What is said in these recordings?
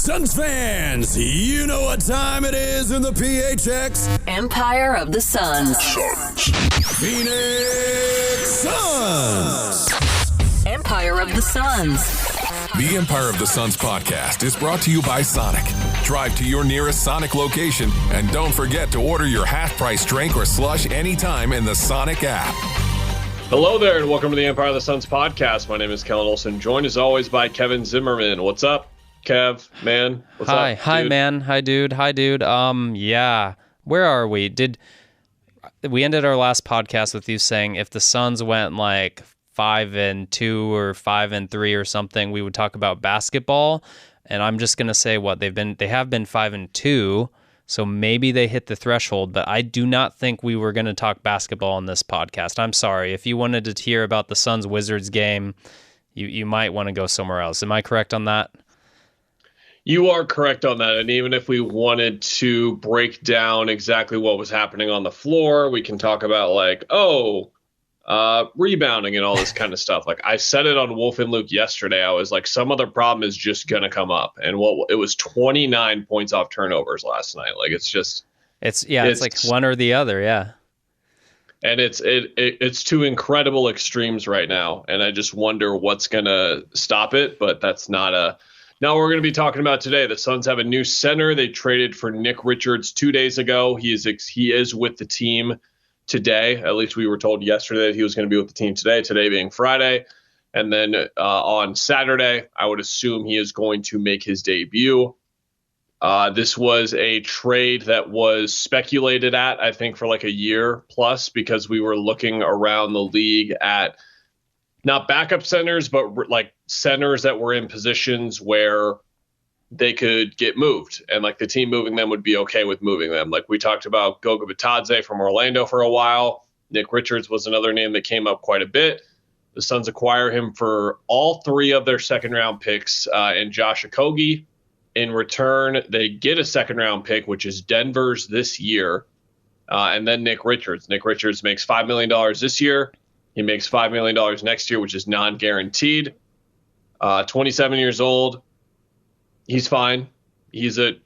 Suns fans, you know what time it is in the PHX. Empire of the Suns. Phoenix Suns. Empire of the Suns. The Empire of the Suns podcast is brought to you by Sonic. Drive to your nearest Sonic location and don't forget to order your half-price drink or slush anytime in the Sonic app. Hello there and welcome to the Empire of the Suns podcast. My name is Kellen Olson, joined as always by Kevin Zimmerman. What's up, Kev, man? What's up, dude? Hi, man. Hi, dude. Yeah. Where are we? We ended our last podcast with you saying if the Suns went like 5-2 or 5-3 or something, we would talk about basketball. And I'm just gonna say they have been 5-2, so maybe they hit the threshold. But I do not think we were gonna talk basketball on this podcast. I'm sorry. If you wanted to hear about the Suns Wizards game, you might want to go somewhere else. Am I correct on that? You are correct on that. And even if we wanted to break down exactly what was happening on the floor, we can talk about rebounding and all this kind of stuff. Like I said it on Wolf and Luke yesterday, I was like, some other problem is just going to come up. And it was 29 points off turnovers last night. Like it's like one or the other. Yeah. And it's two incredible extremes right now. And I just wonder what's going to stop it. But that's not what we're going to be talking about today. The Suns have a new center. They traded for Nick Richards 2 days ago. He is with the team today. At least we were told yesterday that he was going to be with the team today being Friday. And then on Saturday, I would assume he is going to make his debut. This was a trade that was speculated at, I think, for like a year plus, because we were looking around the league at not backup centers, but like centers that were in positions where they could get moved, and like the team moving them would be okay with moving them. Like we talked about Goga Bitadze from Orlando for a while. Nick Richards was another name that came up quite a bit. The Suns acquire him for all three of their second round picks and Josh Okogie. In return, they get a second round pick, which is Denver's this year. And then Nick Richards. Nick Richards makes $5 million this year. He makes $5 million next year, which is non-guaranteed. 27 years old. He's fine. He's a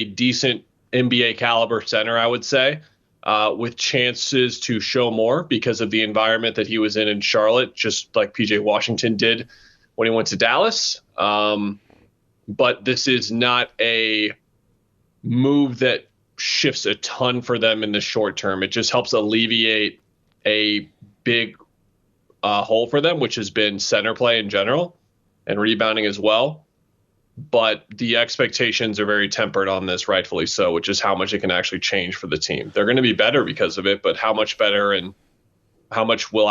decent NBA caliber center, I would say, with chances to show more because of the environment that he was in Charlotte, just like PJ Washington did when he went to Dallas. But this is not a move that shifts a ton for them in the short term. It just helps alleviate a big hole for them, which has been center play in general and rebounding as well. But the expectations are very tempered on this, rightfully so, which is how much it can actually change for the team. They're going to be better because of it, but how much better and how much will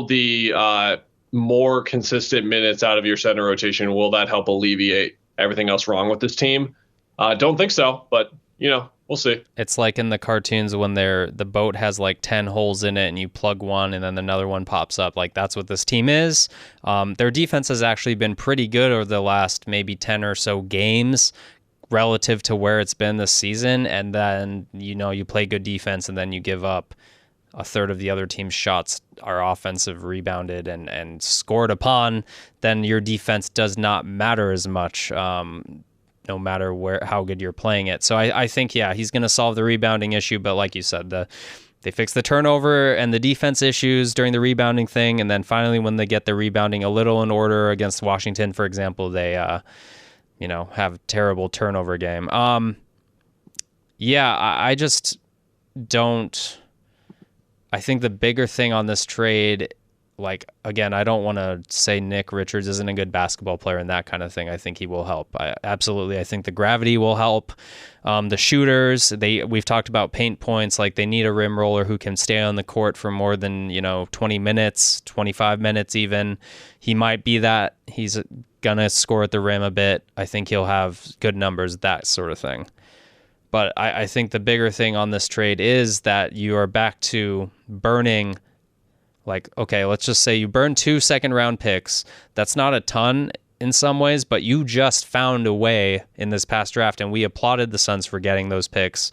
the more consistent minutes out of your center rotation, will that help alleviate everything else wrong with this team? Don't think so, but we'll see. It's like in the cartoons when the boat has like 10 holes in it and you plug one and then another one pops up. Like that's what this team is. Their defense has actually been pretty good over the last maybe 10 or so games relative to where it's been this season. And then, you play good defense and then you give up a third of the other team's shots are offensive rebounded and scored upon. Then your defense does not matter as much. No matter how good you're playing it. So I think, he's going to solve the rebounding issue. But like you said, they fix the turnover and the defense issues during the rebounding thing. And then finally, when they get the rebounding a little in order against Washington, for example, they, have a terrible turnover game. I just don't. I think the bigger thing on this trade, again, I don't want to say Nick Richards isn't a good basketball player and that kind of thing. I think he will help. I think the gravity will help. The shooters, we've talked about paint points. Like they need a rim roller who can stay on the court for more than 20 minutes, 25 minutes even. He might be that. He's gonna score at the rim a bit. I think he'll have good numbers, that sort of thing. But I think the bigger thing on this trade is that you are back to burning. Let's just say you burn 2 second-round picks. That's not a ton in some ways, but you just found a way in this past draft, and we applauded the Suns for getting those picks.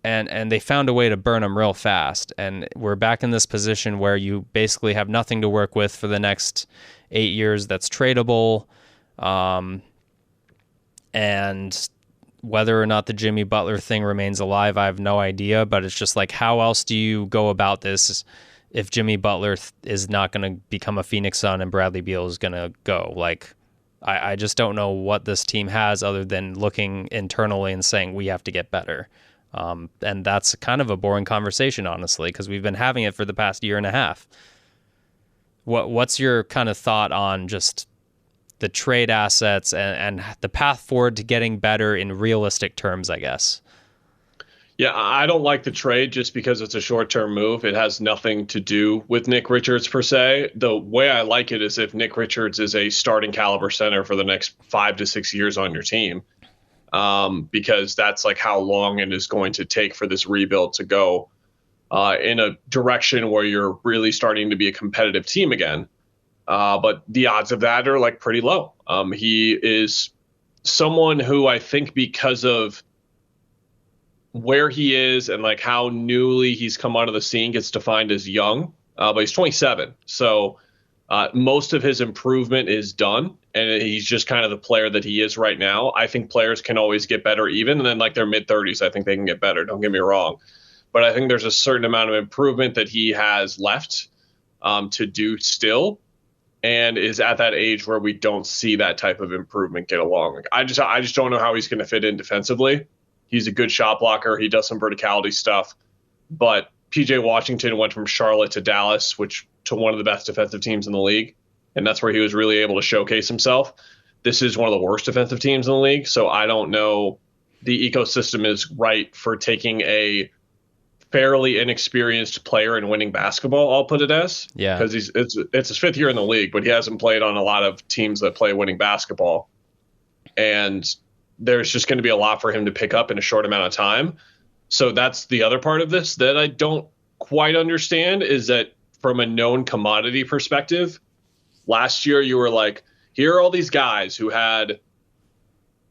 and they found a way to burn him real fast. And we're back in this position where you basically have nothing to work with for the next 8 years that's tradable. And whether or not the Jimmy Butler thing remains alive, I have no idea. But it's just like, how else do you go about this if Jimmy Butler is not going to become a Phoenix Sun and Bradley Beal is going to go? Like, I just don't know what this team has other than looking internally and saying we have to get better. And that's kind of a boring conversation, honestly, because we've been having it for the past year and a half. What's your kind of thought on just the trade assets and the path forward to getting better in realistic terms, I guess? Yeah, I don't like the trade just because it's a short-term move. It has nothing to do with Nick Richards per se. The way I like it is if Nick Richards is a starting caliber center for the next 5 to 6 years on your team, because that's like how long it is going to take for this rebuild to go in a direction where you're really starting to be a competitive team again. But the odds of that are like pretty low. He is someone who I think because of where he is and like how newly he's come onto the scene gets defined as young, but he's 27. So most of his improvement is done, and he's just kind of the player that he is right now. I think players can always get better even, and then like their mid-30s, I think they can get better. Don't get me wrong. But I think there's a certain amount of improvement that he has left to do still, and is at that age where we don't see that type of improvement get along. Like, I just don't know how he's going to fit in defensively. He's a good shot blocker. He does some verticality stuff. But PJ Washington went from Charlotte to Dallas, which to one of the best defensive teams in the league. And that's where he was really able to showcase himself. This is one of the worst defensive teams in the league. So I don't know the ecosystem is right for taking a fairly inexperienced player and winning basketball, I'll put it as. Yeah. Because it's his 5th year in the league, but he hasn't played on a lot of teams that play winning basketball. And there's just going to be a lot for him to pick up in a short amount of time. So that's the other part of this that I don't quite understand, is that from a known commodity perspective, last year you were like, here are all these guys who had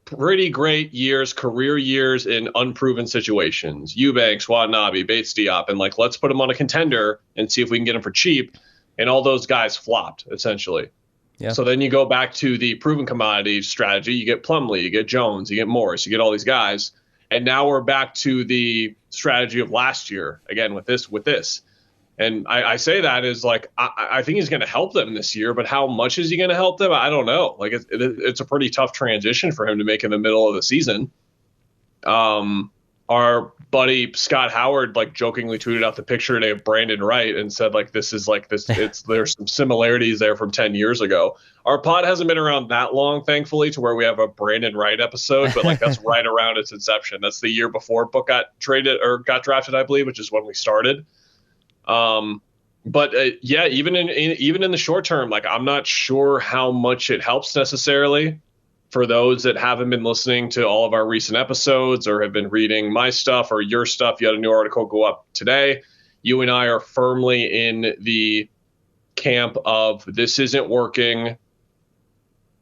pretty great years, career years in unproven situations. Eubanks, Watanabe, Bates Diop, and like, let's put them on a contender and see if we can get them for cheap. And all those guys flopped, essentially. Yeah. So then you go back to the proven commodity strategy. You get Plumlee, you get Jones, you get Morris, you get all these guys. And now we're back to the strategy of last year, again, with this. And I say that is like, I think he's going to help them this year, but how much is he going to help them? I don't know. Like, it's a pretty tough transition for him to make in the middle of the season. Our buddy Scott Howard like jokingly tweeted out the picture today of Brandon Wright and said like, this is like this. There's some similarities there from 10 years ago. Our pod hasn't been around that long, thankfully, to where we have a Brandon Wright episode, but like that's right around its inception. That's the year before Book got drafted, I believe, which is when we started. But yeah, even in the short term, like I'm not sure how much it helps necessarily. For those that haven't been listening to all of our recent episodes or have been reading my stuff or your stuff, you had a new article go up today. You and I are firmly in the camp of this isn't working.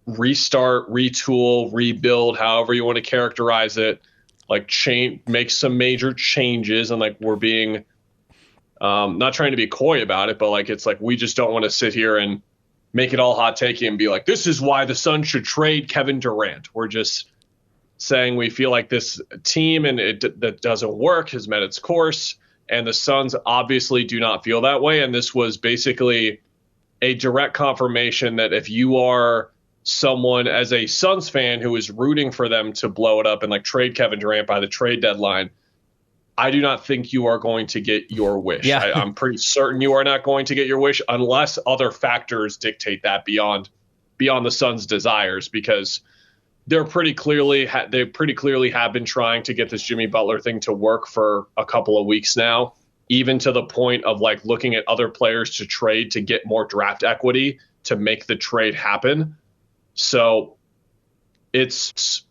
Restart, retool, rebuild, however you want to characterize it. Like make some major changes, and like we're being not trying to be coy about it, but like it's like we just don't want to sit here and make it all hot takey and be like, this is why the Suns should trade Kevin Durant. We're just saying we feel like this team and that doesn't work has met its course, and the Suns obviously do not feel that way. And this was basically a direct confirmation that if you are someone as a Suns fan who is rooting for them to blow it up and like trade Kevin Durant by the trade deadline, I do not think you are going to get your wish. Yeah. I'm pretty certain you are not going to get your wish unless other factors dictate that beyond the Suns' desires, because they pretty clearly have been trying to get this Jimmy Butler thing to work for a couple of weeks now, even to the point of like looking at other players to trade to get more draft equity to make the trade happen. So it's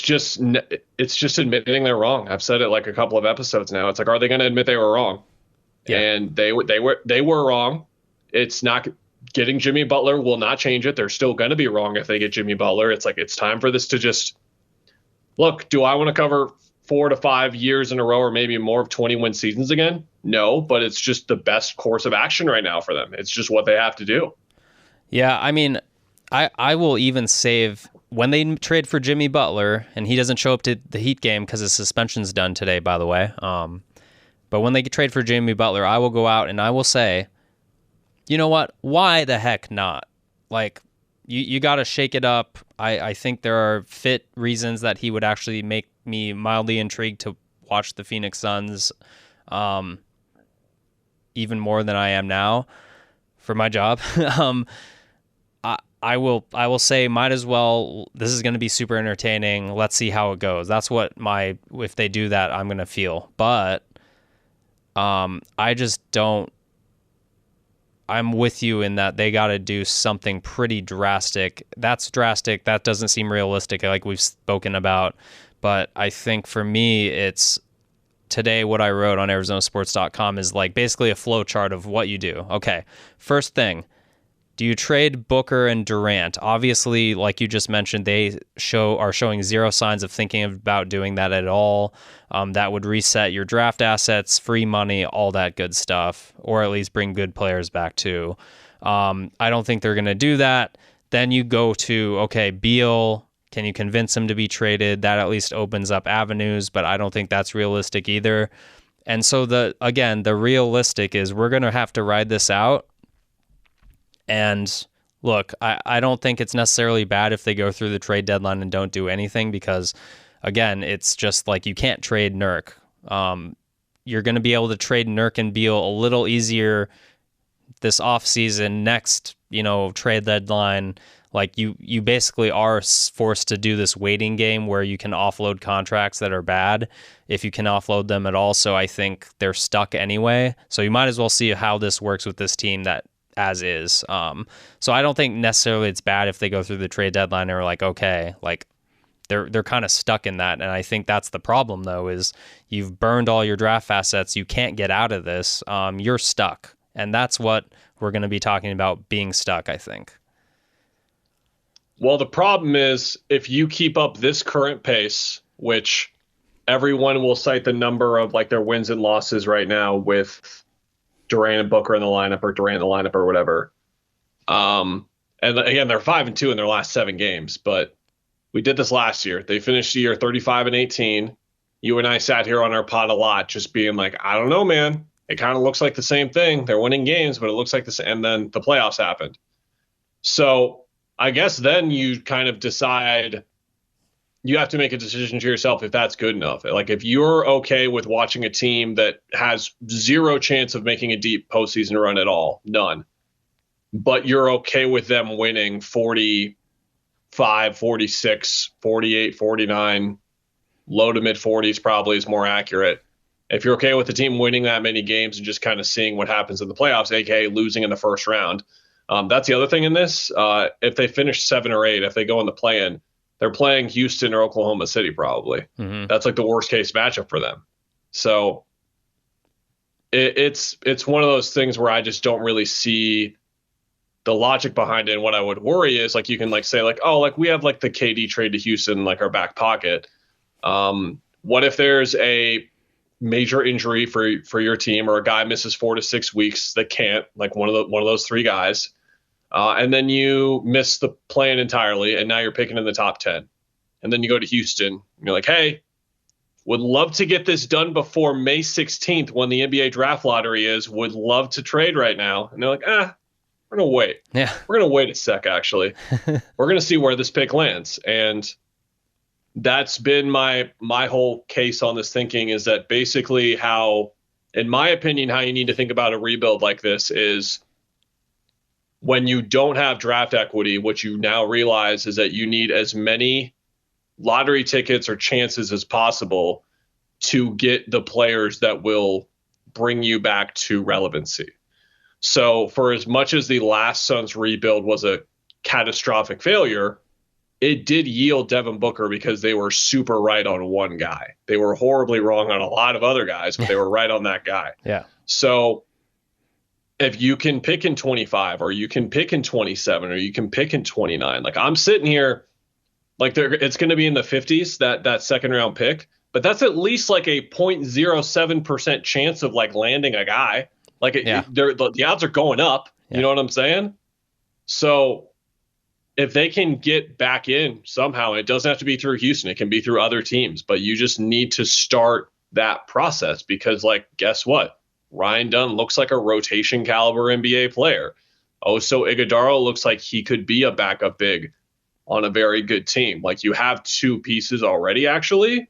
just admitting they're wrong. I've said it like a couple of episodes now. It's like, are they going to admit they were wrong? Yeah. And they were wrong. It's not getting Jimmy Butler will not change it. They're still going to be wrong if they get Jimmy Butler. It's like, it's time for this to just look. Do I want to cover 4 to 5 years in a row or maybe more of 20-win seasons again? No, but it's just the best course of action right now for them. It's just what they have to do. Yeah, I mean, I will even save when they trade for Jimmy Butler, and he doesn't show up to the Heat game because his suspension's done today, by the way. But when they trade for Jimmy Butler, I will go out and I will say, you know what? Why the heck not? Like, you got to shake it up. I think there are fit reasons that he would actually make me mildly intrigued to watch the Phoenix Suns even more than I am now for my job. I will say might as well, this is going to be super entertaining. Let's see how it goes. That's what if they do that, I'm going to feel. But I just don't, I'm with you in that they got to do something pretty drastic. That's drastic. That doesn't seem realistic, like we've spoken about. But I think for me, it's today what I wrote on ArizonaSports.com is like basically a flow chart of what you do. Okay, first thing, do you trade Booker and Durant? Obviously, like you just mentioned, they are showing zero signs of thinking about doing that at all. That would reset your draft assets, free money, all that good stuff, or at least bring good players back too. I don't think they're going to do that. Then you go to, okay, Beal, can you convince him to be traded? That at least opens up avenues, but I don't think that's realistic either. And so the realistic is we're going to have to ride this out. And look, I don't think it's necessarily bad if they go through the trade deadline and don't do anything because, again, it's just like you can't trade Nurk. You're going to be able to trade Nurk and Beal a little easier this offseason. Next, trade deadline, like you basically are forced to do this waiting game where you can offload contracts that are bad if you can offload them at all. So I think they're stuck anyway. So you might as well see how this works with this team that as is. So I don't think necessarily it's bad if they go through the trade deadline and are like, okay, like they're kind of stuck in that. And I think that's the problem though, is you've burned all your draft assets. You can't get out of this. You're stuck. And that's what we're going to be talking about, being stuck, I think. Well, the problem is if you keep up this current pace, which everyone will cite the number of like their wins and losses right now with Durant and Booker in the lineup or Durant in the lineup or whatever. And again, they're 5-2 in their last 7 games, but we did this last year. They finished the year 35-18. You and I sat here on our pod a lot, just being like, I don't know, man. It kind of looks like the same thing. They're winning games, but it looks like this. And then the playoffs happened. So I guess then you kind of decide, you have to make a decision to yourself if that's good enough. Like if you're okay with watching a team that has zero chance of making a deep postseason run at all, none, but you're okay with them winning 45, 46, 48, 49, low to mid 40s probably is more accurate. If you're okay with the team winning that many games and just kind of seeing what happens in the playoffs, aka losing in the first round, that's the other thing in this. If they finish 7 or 8, if they go in the play-in, they're playing Houston or Oklahoma City probably. Mm-hmm. That's like the worst case matchup for them. So it's one of those things where I just don't really see the logic behind it. And what I would worry is like you can like say like, oh, like we have like the KD trade to Houston, like our back pocket. What if there's a major injury for your team or a guy misses 4 to 6 weeks that can't, like one of those 3 guys? And then you miss the plan entirely, and now you're picking in the top 10. And then you go to Houston, and you're like, hey, would love to get this done before May 16th when the NBA draft lottery is. Would love to trade right now. And they're like, we're going to wait. Yeah, we're going to wait a sec, actually. We're going to see where this pick lands. And that's been my whole case on this thinking, is that basically how, in my opinion, how you need to think about a rebuild like this is when you don't have draft equity, what you now realize is that you need as many lottery tickets or chances as possible to get the players that will bring you back to relevancy. So for as much as the last Suns rebuild was a catastrophic failure, it did yield Devin Booker because they were super right on one guy. They were horribly wrong on a lot of other guys, but they were right on that guy. Yeah. So if you can pick in 25 or you can pick in 27 or you can pick in 29, like I'm sitting here, like it's going to be in the 50s, that second round pick. but that's at least like a 0.07% chance of like landing a guy. Like the odds are going up. You know what I'm saying? So if they can get back in somehow, it doesn't have to be through Houston. It can be through other teams, but you just need to start that process because, like, guess what? Ryan Dunn looks like a rotation caliber NBA player. Oso Iguodala looks like he could be a backup big on a very good team. Like, you have two pieces already, actually.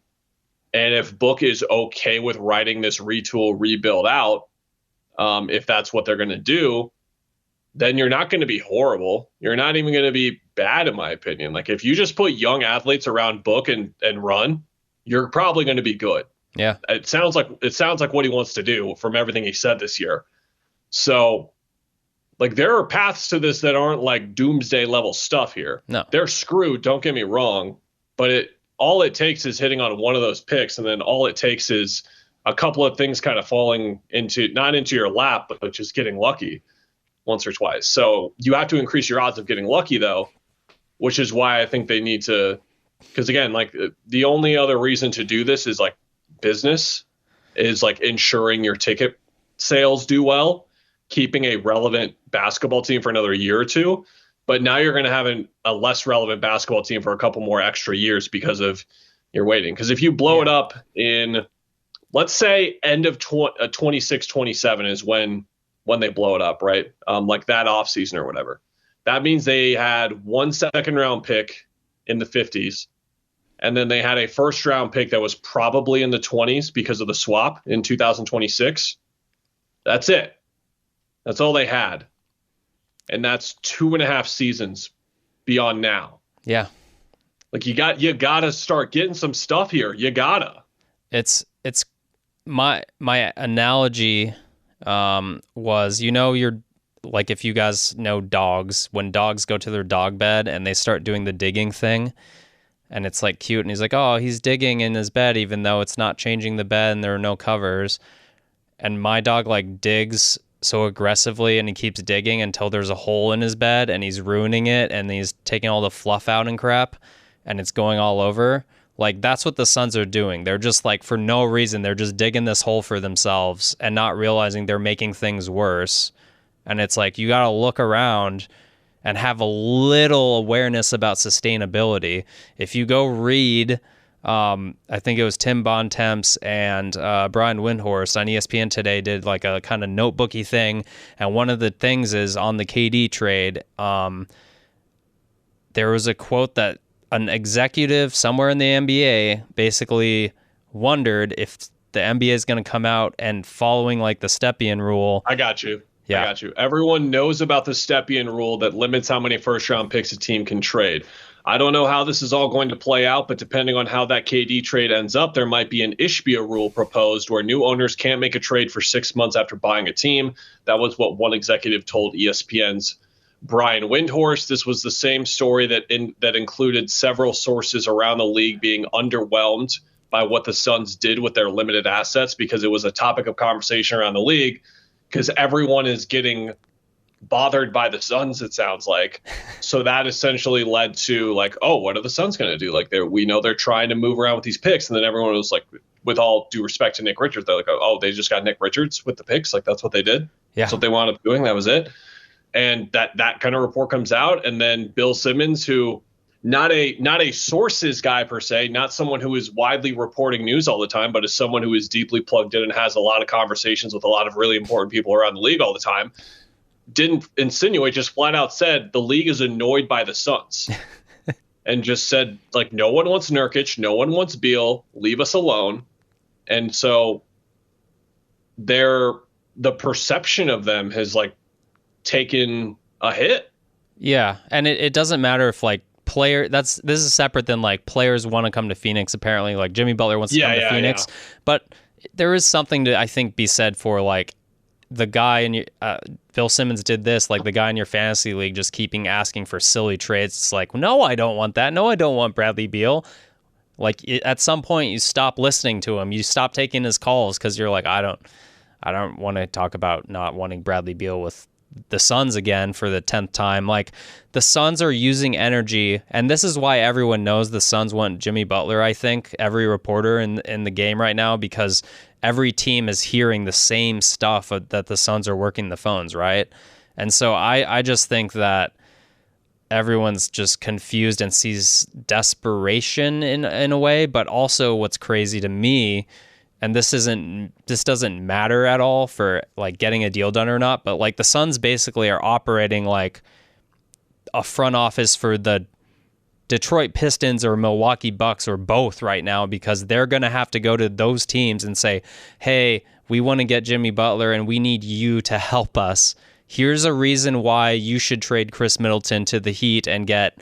And if Book is okay with writing this retool, rebuild out, if that's what they're going to do, then you're not going to be horrible. You're not even going to be bad, in my opinion. Like, if you just put young athletes around Book and run, you're probably going to be good. Yeah. It sounds like what he wants to do from everything he said this year. So, like, there are paths to this that aren't like doomsday level stuff here. No. They're screwed, don't get me wrong, but all it takes is hitting on one of those picks, and then all it takes is a couple of things kind of falling not into your lap, but just getting lucky once or twice. So you have to increase your odds of getting lucky, though, which is why I think they need to, because again, like, the only other reason to do this is like business, is like ensuring your ticket sales do well, keeping a relevant basketball team for another year or two. But now you're going to have a less relevant basketball team for a couple more extra years because of your waiting. Because if you blow it up in, let's say, end of 26, 27 is when they blow it up, right? Like that offseason or whatever. That means they had 1 second round pick in the 50s. And then they had a first round pick that was probably in the 20s because of the swap in 2026. That's it. That's all they had. And that's 2.5 seasons beyond now. Yeah. Like, you gotta start getting some stuff here. You gotta. It's my analogy was, you're like, if you guys know dogs, when dogs go to their dog bed and they start doing the digging thing, and it's like cute, and he's like, oh, he's digging in his bed even though it's not changing the bed and there are no covers. And my dog like digs so aggressively and he keeps digging until there's a hole in his bed and he's ruining it and he's taking all the fluff out and crap and it's going all over. Like, that's what the Suns are doing. They're just like, for no reason, they're just digging this hole for themselves and not realizing they're making things worse. And it's like, you got to look around and have a little awareness about sustainability. If you go read, I think it was Tim Bontemps and Brian Windhorst on ESPN today did like a kind of notebooky thing. And one of the things is on the KD trade, there was a quote that an executive somewhere in the NBA basically wondered if the NBA is going to come out and following like the Stepien rule. I got you. Yeah. I got you. Everyone knows about the Stepien rule that limits how many first-round picks a team can trade. I don't know how this is all going to play out, but depending on how that KD trade ends up, there might be an Ishbia rule proposed where new owners can't make a trade for 6 months after buying a team. That was what one executive told ESPN's Brian Windhorst. This was the same story that included several sources around the league being underwhelmed by what the Suns did with their limited assets, because it was a topic of conversation around the league, because everyone is getting bothered by the Suns, it sounds like. So that essentially led to like, oh, what are the Suns going to do? Like, we know they're trying to move around with these picks. And then everyone was like, with all due respect to Nick Richards, they're like, oh, they just got Nick Richards with the picks. Like, that's what they did. Yeah. That's what they wound up doing. That was it. And that kind of report comes out. And then Bill Simmons, who not a sources guy per se, not someone who is widely reporting news all the time, but is someone who is deeply plugged in and has a lot of conversations with a lot of really important people around the league all the time, didn't insinuate, just flat out said the league is annoyed by the Suns and just said, like, no one wants Nurkic, no one wants Beal, leave us alone. And so the perception of them has like taken a hit. Yeah. And it doesn't matter if like this is separate than like players want to come to Phoenix. Apparently, like Jimmy Butler wants to come to Phoenix, but there is something to, I think, be said for like the guy in Bill Simmons did this, like the guy in your fantasy league just keeping asking for silly trades. It's like, no, I don't want that. No, I don't want Bradley Beal. Like, at some point you stop listening to him. You stop taking his calls because you're like, I don't want to talk about not wanting Bradley Beal with the Suns again for the 10th time. Like, the Suns are using energy, and this is why everyone knows the Suns want Jimmy Butler, I think, every reporter in the game right now, because every team is hearing the same stuff that the Suns are working the phones, right? And so I just think that everyone's just confused and sees desperation in a way, but also what's crazy to me, and this doesn't matter at all for like getting a deal done or not, but like the Suns basically are operating like a front office for the Detroit Pistons or Milwaukee Bucks or both right now, because they're going to have to go to those teams and say, hey, we want to get Jimmy Butler and we need you to help us. Here's a reason why you should trade Chris Middleton to the Heat and get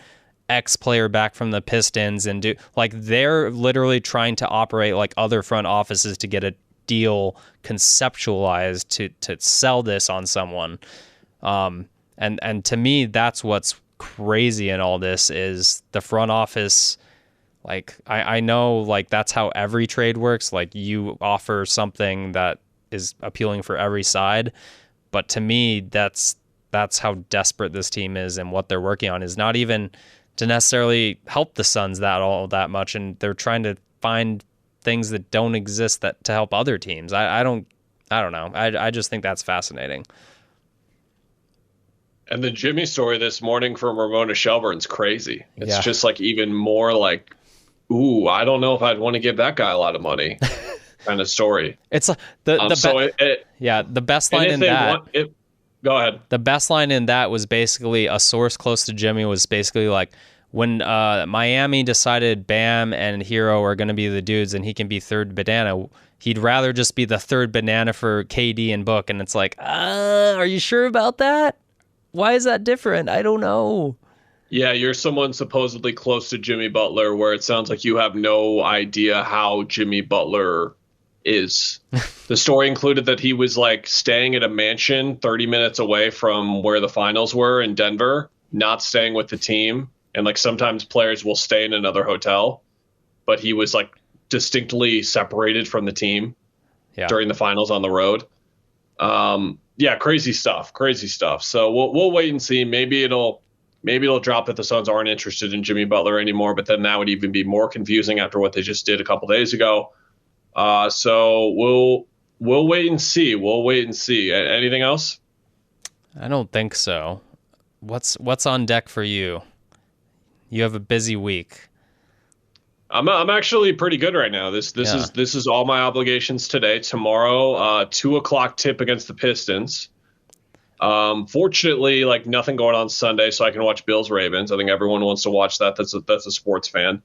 X player back from the Pistons, and do like they're literally trying to operate like other front offices to get a deal conceptualized to sell this on someone. And to me, that's what's crazy in all this is the front office. Like I know like that's how every trade works. Like you offer something that is appealing for every side. But to me, that's how desperate this team is, and what they're working on is not even to necessarily help the Suns that much, and they're trying to find things that don't exist that to help other teams. I don't know. I just think that's fascinating. And the Jimmy story this morning from Ramona Shelburne's crazy. It's just like even more like, ooh, I don't know if I'd want to give that guy a lot of money. Kind of story. It's the best line in that. Go ahead. The best line in that was basically a source close to Jimmy was basically like, when Miami decided Bam and Hero are going to be the dudes and he can be third banana, he'd rather just be the third banana for KD and Book. And it's like, are you sure about that? Why is that different? I don't know. Yeah, you're someone supposedly close to Jimmy Butler, where it sounds like you have no idea how Jimmy Butler is. The story included that he was like staying at a mansion 30 minutes away from where the finals were in Denver, not staying with the team. And like sometimes players will stay in another hotel, but he was like distinctly separated from the team during the finals on the road. Crazy stuff. So we'll wait and see. Maybe it'll drop that the Suns aren't interested in Jimmy Butler anymore, but then that would even be more confusing after what they just did a couple days ago. So we'll wait and see. Anything else? I don't think so. What's on deck for you? You have a busy week. I'm actually pretty good right now. This is all my obligations today. Tomorrow, 2:00 tip against the Pistons. Fortunately, like nothing going on Sunday, so I can watch Bills Ravens. I think everyone wants to watch that. That's a sports fan.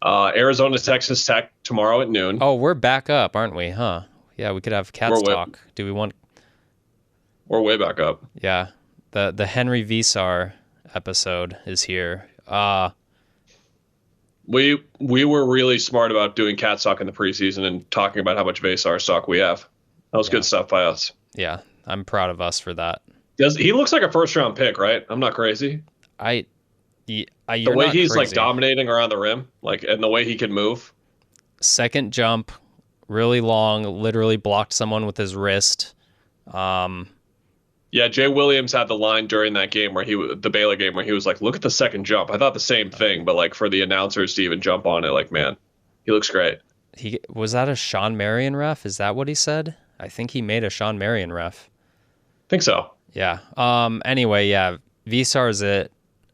Arizona Texas Tech tomorrow at noon. Oh, we're back up, aren't we? Huh? Yeah, we could have Cats talk. Do we want? We're way back up. Yeah, the Henry Visar episode is here. We were really smart about doing Cat Talk in the preseason and talking about how much Visar stock we have. That was good stuff by us. Yeah, I'm proud of us for that. He looks like a first-round pick, right? I'm not crazy. The way he's like dominating around the rim, like, and the way he can move. Second jump, really long, literally blocked someone with his wrist. Yeah, Jay Williams had the line during that game the Baylor game, where he was like, "Look at the second jump." I thought the same thing, but like for the announcers to even jump on it, like, man, he looks great. Was that a Sean Marion ref? Is that what he said? I think he made a Sean Marion ref. Think so. Yeah. Anyway, yeah, Visar's it.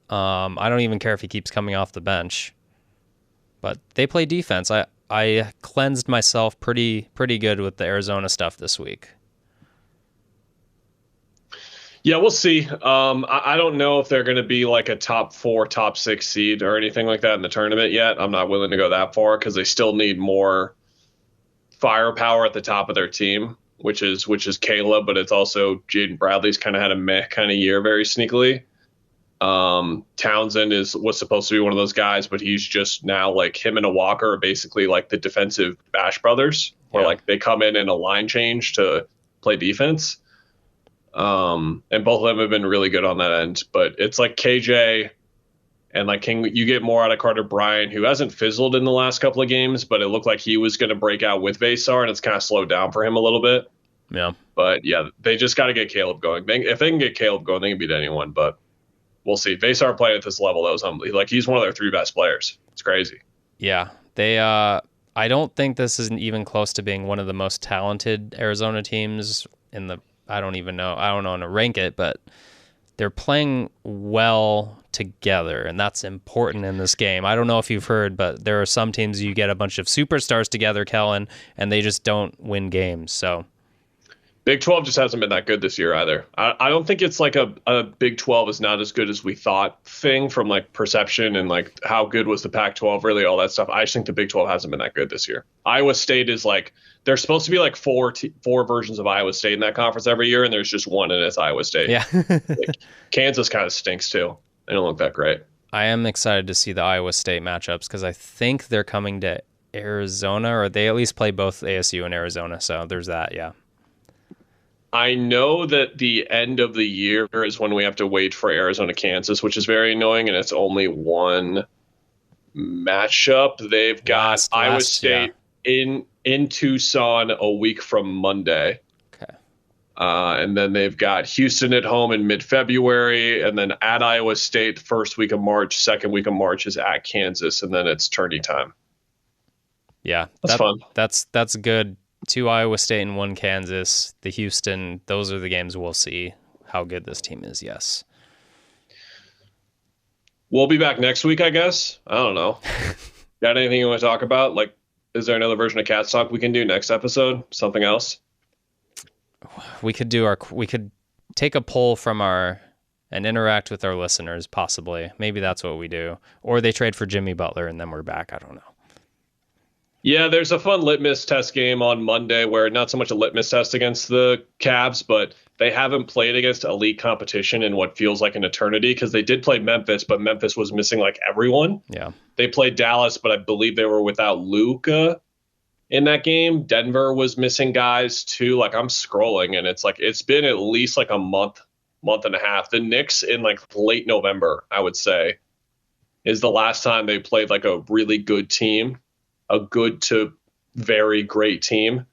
I don't even care if he keeps coming off the bench, but they play defense. I cleansed myself pretty good with the Arizona stuff this week. Yeah, we'll see. I don't know if they're going to be like a top 4, top 6 seed or anything like that in the tournament yet. I'm not willing to go that far because they still need more firepower at the top of their team, which is Caleb, but it's also Jaden Bradley's kind of had a meh kind of year very sneakily. Townsend was supposed to be one of those guys, but he's just now like him and a Walker are basically like the defensive Bash brothers, where like they come in a line change to play defense. And both of them have been really good on that end, but it's like KJ and like you get more out of Carter Bryant, who hasn't fizzled in the last couple of games, but it looked like he was going to break out with Vesar, and it's kind of slowed down for him a little bit. Yeah. But yeah, they just got to get Caleb going. If they can get Caleb going, they can beat anyone. But we'll see. Vesar playing at this level, that was unbelievable. Like, he's one of their 3 best players. It's crazy. Yeah. They I don't think this is even close to being one of the most talented Arizona teams in the I don't know how to rank it, but they're playing well together, and that's important in this game. I don't know if you've heard, but there are some teams you get a bunch of superstars together, Kellen, and they just don't win games. So Big 12 just hasn't been that good this year either. I don't think it's like a Big 12 is not as good as we thought thing from like perception and like how good was the Pac-12, really all that stuff. I just think the Big 12 hasn't been that good this year. Iowa State is like, there's supposed to be like four versions of Iowa State in that conference every year, and there's just one, and it's Iowa State. Yeah. Like, Kansas kind of stinks too. They don't look that great. I am excited to see the Iowa State matchups because I think they're coming to Arizona, or they at least play both ASU and Arizona. So there's that, yeah. I know that the end of the year is when we have to wait for Arizona, Kansas, which is very annoying, and it's only one matchup. They've got Iowa State in Tucson a week from Monday. Okay. And then they've got Houston at home in mid-February, and then at Iowa State first week of March, second week of March is at Kansas, and then it's tourney time. Yeah, that's fun. That's good. 2 Iowa State and 1 Kansas. The Houston, those are the games we'll see how good this team is, yes. We'll be back next week, I guess. I don't know. Got anything you want to talk about? Like, is there another version of Cats Talk we can do next episode? Something else? We could take a poll from and interact with our listeners, possibly. Maybe that's what we do. Or they trade for Jimmy Butler and then we're back. I don't know. Yeah, there's a fun litmus test game on Monday where not so much a litmus test against the Cavs, but they haven't played against elite competition in what feels like an eternity because they did play Memphis, but Memphis was missing like everyone. Yeah. They played Dallas, but I believe they were without Luka in that game. Denver was missing guys too. Like, I'm scrolling and it's like it's been at least like a month and a half. The Knicks in like late November, I would say, is the last time they played like a really good team. A good to very great team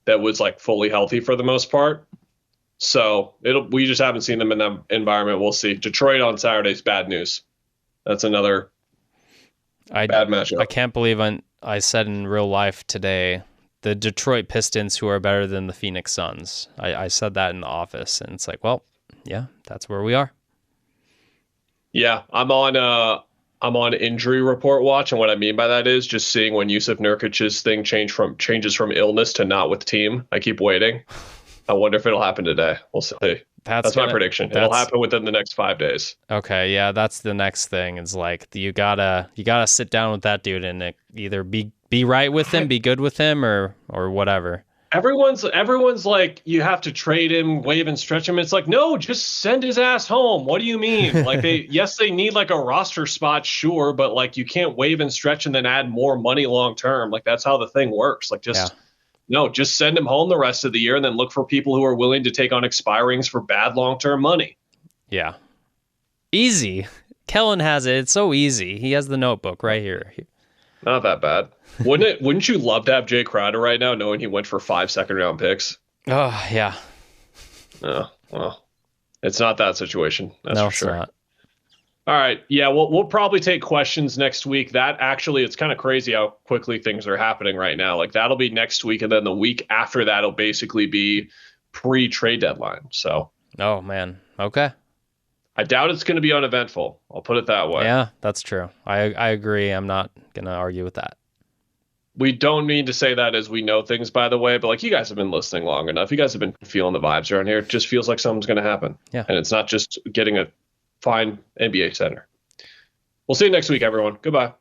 that was like fully healthy for the most part. So we just haven't seen them in that environment. We'll see. Detroit on Saturday's bad news. That's another bad matchup. I can't believe I said in real life today, the Detroit Pistons who are better than the Phoenix Suns. I said that in the office and it's like, well, yeah, that's where we are. Yeah, I'm on injury report watch, and what I mean by that is just seeing when Yusuf Nurkic's thing changes from illness to not with team. I keep waiting. I wonder if it'll happen today. We'll see. That's my prediction. It'll happen within the next 5 days. Okay, yeah, that's the next thing. It's like you gotta sit down with that dude and either be right with him, be good with him, or whatever. Everyone's like, you have to trade him, waive and stretch him. It's like, no, just send his ass home. What do you mean? Like they need like a roster spot, sure, but like you can't waive and stretch and then add more money long term. Like that's how the thing works. Like just send him home the rest of the year and then look for people who are willing to take on expirings for bad long term money. Yeah, easy. Kellen has it. It's so easy. He has the notebook right here. Not that bad. Wouldn't you love to have Jay Crowder right now, knowing he went for 5 second-round picks? Oh, yeah. Oh, well, it's not that situation. That's for sure. It's not. All right. Yeah, we'll probably take questions next week. That actually, it's kind of crazy how quickly things are happening right now. Like that'll be next week, and then the week after that'll basically be pre-trade deadline. So. Oh man. Okay. I doubt it's going to be uneventful. I'll put it that way. Yeah, that's true. I agree. I'm not going to argue with that. We don't mean to say that as we know things, by the way, but like you guys have been listening long enough. You guys have been feeling the vibes around here. It just feels like something's going to happen. Yeah. And it's not just getting a fine NBA center. We'll see you next week, everyone. Goodbye.